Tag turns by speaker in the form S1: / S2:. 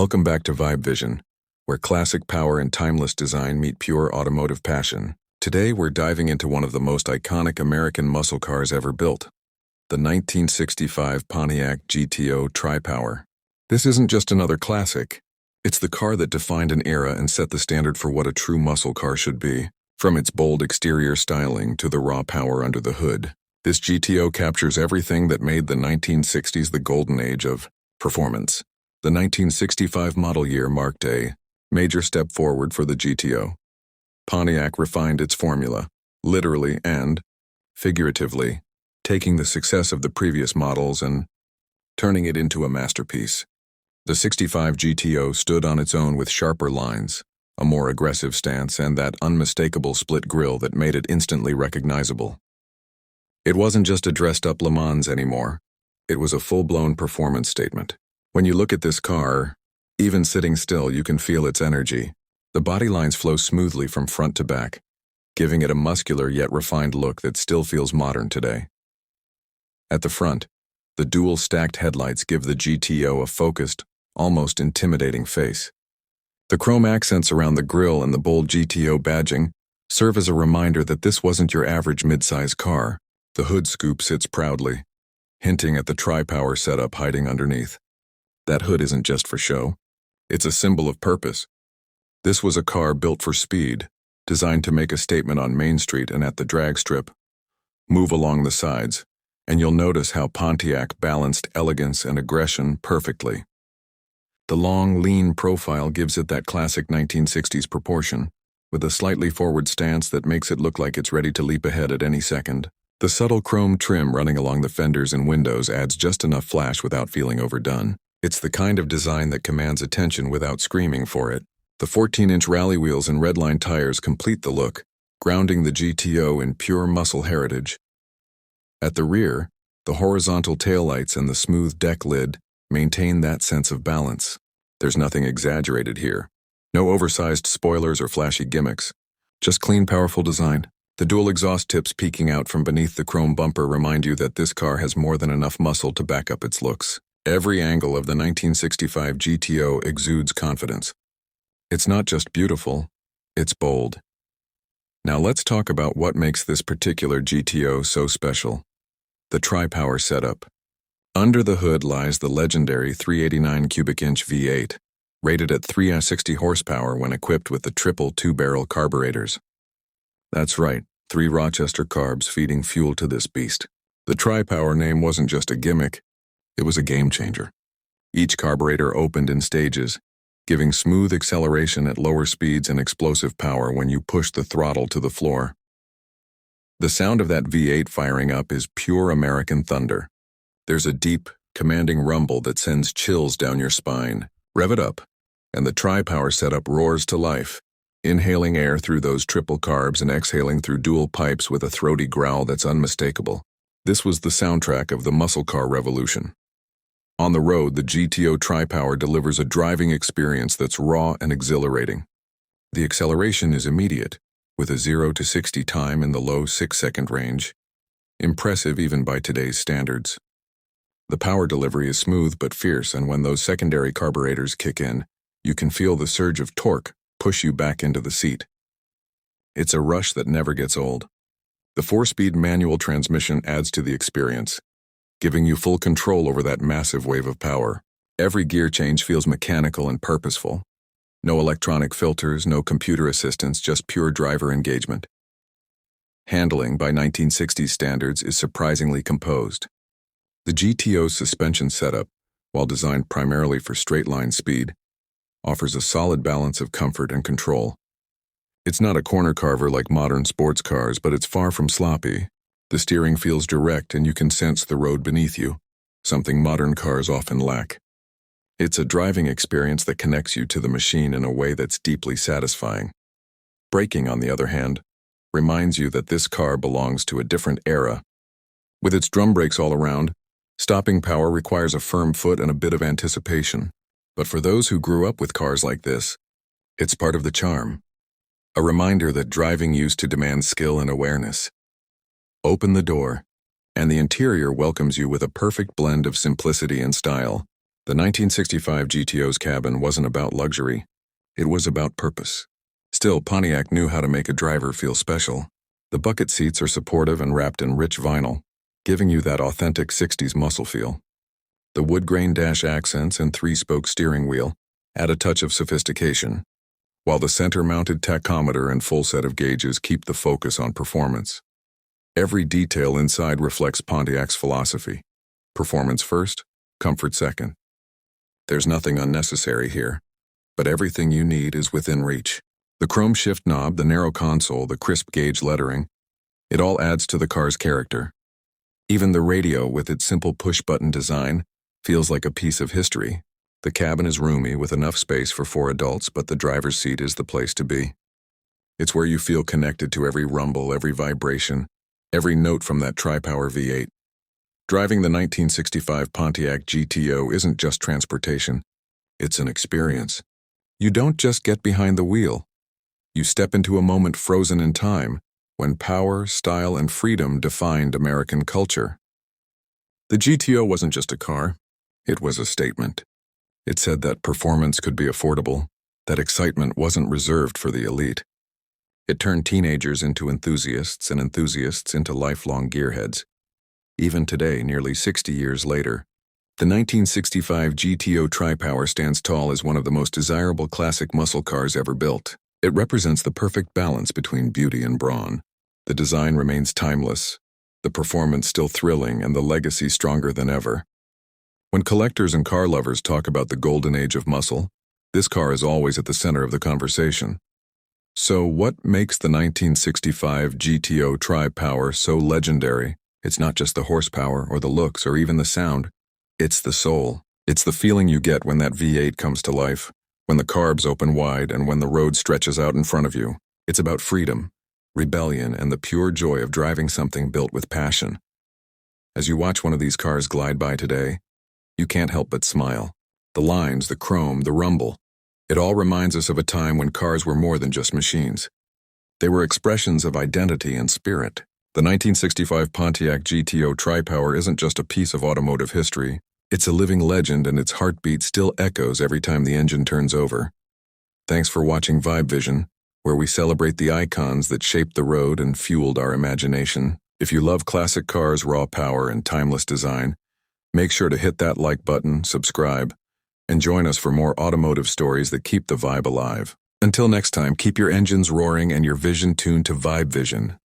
S1: Welcome back to Vibe Vision, where classic power and timeless design meet pure automotive passion. Today we're diving into one of the most iconic American muscle cars ever built, the 1965 Pontiac GTO Tri-Power. This isn't just another classic. It's the car that defined an era and set the standard for what a true muscle car should be. From its bold exterior styling to the raw power under the hood, this GTO captures everything that made the 1960s the golden age of performance. The 1965 model year marked a major step forward for the GTO. Pontiac refined its formula, literally and figuratively, taking the success of the previous models and turning it into a masterpiece. The 65 GTO stood on its own with sharper lines, a more aggressive stance, and that unmistakable split grille that made it instantly recognizable. It wasn't just a dressed-up Le Mans anymore. It was a full-blown performance statement. When you look at this car, even sitting still, you can feel its energy. The body lines flow smoothly from front to back, giving it a muscular yet refined look that still feels modern today. At the front, the dual stacked headlights give the GTO a focused, almost intimidating face. The chrome accents around the grille and the bold GTO badging serve as a reminder that this wasn't your average midsize car. The hood scoop sits proudly, hinting at the tri-power setup hiding underneath. That hood isn't just for show. It's a symbol of purpose. This was a car built for speed, designed to make a statement on Main Street and at the drag strip. Move along the sides, and you'll notice how Pontiac balanced elegance and aggression perfectly. The long, lean profile gives it that classic 1960s proportion, with a slightly forward stance that makes it look like it's ready to leap ahead at any second. The subtle chrome trim running along the fenders and windows adds just enough flash without feeling overdone. It's the kind of design that commands attention without screaming for it. The 14-inch rally wheels and redline tires complete the look, grounding the GTO in pure muscle heritage. At the rear, the horizontal taillights and the smooth deck lid maintain that sense of balance. There's nothing exaggerated here. No oversized spoilers or flashy gimmicks. Just clean, powerful design. The dual exhaust tips peeking out from beneath the chrome bumper remind you that this car has more than enough muscle to back up its looks. Every angle of the 1965 GTO exudes confidence. It's not just beautiful, it's bold. Now let's talk about what makes this particular GTO so special. The tri-power setup. Under the hood lies the legendary 389 cubic inch V8, rated at 360 horsepower when equipped with the triple two-barrel carburetors. That's right, 3 Rochester carbs feeding fuel to this beast. The tri-power name wasn't just a gimmick. It was a game changer. Each carburetor opened in stages, giving smooth acceleration at lower speeds and explosive power when you push the throttle to the floor. The sound of that V8 firing up is pure American thunder. There's a deep, commanding rumble that sends chills down your spine. Rev it up, and the tri-power setup roars to life, inhaling air through those triple carbs and exhaling through dual pipes with a throaty growl that's unmistakable. This was the soundtrack of the muscle car revolution. On the road, the GTO Tri-Power delivers a driving experience that's raw and exhilarating. The acceleration is immediate, with a 0 to 60 time in the low 6-second range. Impressive even by today's standards. The power delivery is smooth but fierce, and when those secondary carburetors kick in, you can feel the surge of torque push you back into the seat. It's a rush that never gets old. The 4-speed manual transmission adds to the experience, giving you full control over that massive wave of power. Every gear change feels mechanical and purposeful. No electronic filters, no computer assistance, just pure driver engagement. Handling, by 1960s standards, is surprisingly composed. The GTO's suspension setup, while designed primarily for straight-line speed, offers a solid balance of comfort and control. It's not a corner carver like modern sports cars, but it's far from sloppy. The steering feels direct and you can sense the road beneath you, something modern cars often lack. It's a driving experience that connects you to the machine in a way that's deeply satisfying. Braking, on the other hand, reminds you that this car belongs to a different era. With its drum brakes all around, stopping power requires a firm foot and a bit of anticipation. But for those who grew up with cars like this, it's part of the charm. A reminder that driving used to demand skill and awareness. Open the door, and the interior welcomes you with a perfect blend of simplicity and style. The 1965 GTO's cabin wasn't about luxury. It was about purpose. Still, Pontiac knew how to make a driver feel special. The bucket seats are supportive and wrapped in rich vinyl, giving you that authentic 60s muscle feel. The wood-grain dash accents and three-spoke steering wheel add a touch of sophistication, while the center-mounted tachometer and full set of gauges keep the focus on performance. Every detail inside reflects Pontiac's philosophy: performance first, comfort second. There's nothing unnecessary here, but everything you need is within reach. The chrome shift knob, the narrow console, the crisp gauge lettering, it all adds to the car's character. Even the radio, with its simple push-button design, feels like a piece of history. The cabin is roomy with enough space for 4 adults, but the driver's seat is the place to be. It's where you feel connected to every rumble, every vibration, every note from that Tri-Power V8. Driving the 1965 Pontiac GTO isn't just transportation, it's an experience. You don't just get behind the wheel. You step into a moment frozen in time, when power, style, and freedom defined American culture. The GTO wasn't just a car, it was a statement. It said that performance could be affordable, that excitement wasn't reserved for the elite. It turned teenagers into enthusiasts and enthusiasts into lifelong gearheads. Even today, nearly 60 years later, the 1965 GTO Tri-Power stands tall as one of the most desirable classic muscle cars ever built. It represents the perfect balance between beauty and brawn. The design remains timeless, the performance still thrilling, and the legacy stronger than ever. When collectors and car lovers talk about the golden age of muscle, this car is always at the center of the conversation. So what makes the 1965 GTO Tri-Power so legendary? It's not just the horsepower or the looks or even the sound. It's the soul. It's the feeling you get when that V8 comes to life, when the carbs open wide and when the road stretches out in front of you. It's about freedom, rebellion, and the pure joy of driving something built with passion. As you watch one of these cars glide by today, you can't help but smile. The lines, the chrome, the rumble, it all reminds us of a time when cars were more than just machines. They were expressions of identity and spirit. The 1965 Pontiac GTO Tri-Power isn't just a piece of automotive history, it's a living legend, and its heartbeat still echoes every time the engine turns over. Thanks for watching Vibe Vision, where we celebrate the icons that shaped the road and fueled our imagination. If you love classic cars, raw power, and timeless design, make sure to hit that like button, subscribe, and join us for more automotive stories that keep the vibe alive. Until next time, keep your engines roaring and your vision tuned to Vibe Vision.